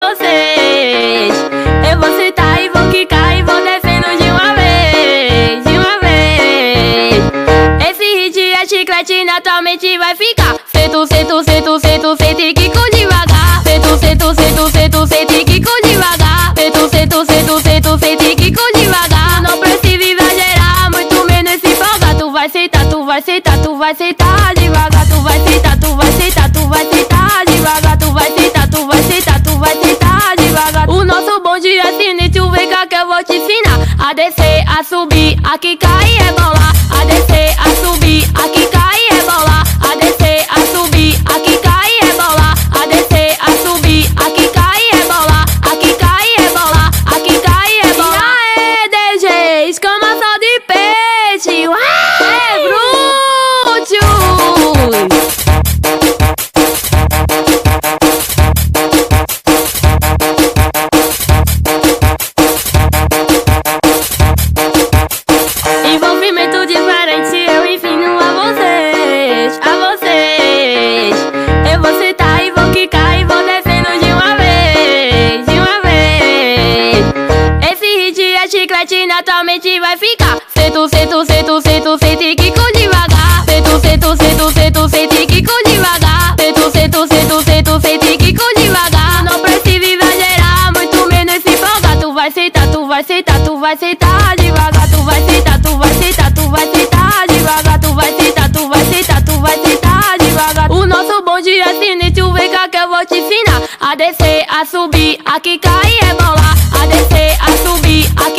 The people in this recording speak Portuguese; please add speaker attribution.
Speaker 1: vocês. Eu vou sentar e vou quicar e vou descendo de uma vez, de uma vez. Esse hit é chiclete, naturalmente vai ficar. Sento, sento, sento, sento, sento e quico devagar. Sento, sento, sento, sento, sento e quico devagar. Sento, sento, sento, sento, sento e quico devagar. Não precisa exagerar, muito menos se empolgar. Tu vai sentar, tu vai sentar, tu vai sentar devagar. Tu vai sentar, tu vai sentar, tu vai sentar devagar. Tu vai sentar, tu vai sentar, tu vai sentar devagar. O nosso bonde é sinistro, vem cá que eu vou te ensinar a descer, a subir, a quicar e rebolar. A descer, a subir, a quicar e rebolar. A descer, a subir, a quicar e rebolar. A descer, a subir, a quicar e rebolar. A quicar e rebolar, a quicar e rebolar. E aí, DG, escamação de peixe. Ué, brutos. Envolvimento diferente, eu ensino a vocês, a vocês. Eu vou sentar e vou quicar e vou descendo de uma vez, de uma vez. Esse hit é chiclete, naturalmente vai ficar. Sento, sento, sento, sento, sento e quico devagar. Sento, sento, sento, sento, sento e quico devagar. Sento, sento, sento, sento, sento e quico devagar. Não precisa exagerar, muito menos se empolgar. Tu vai sentar, tu vai sentar, tu vai sentar devagar. Tu vai sentar, tu vai sentar, tu vai sentar devagar. Tu vai sentar, tu vai sentar, tu vai sentar devagar. O nosso bonde é sinistro, vem cá que eu vou te ensinar a descer, a subir, a quicar e rebolar. A descer, a subir, a quicar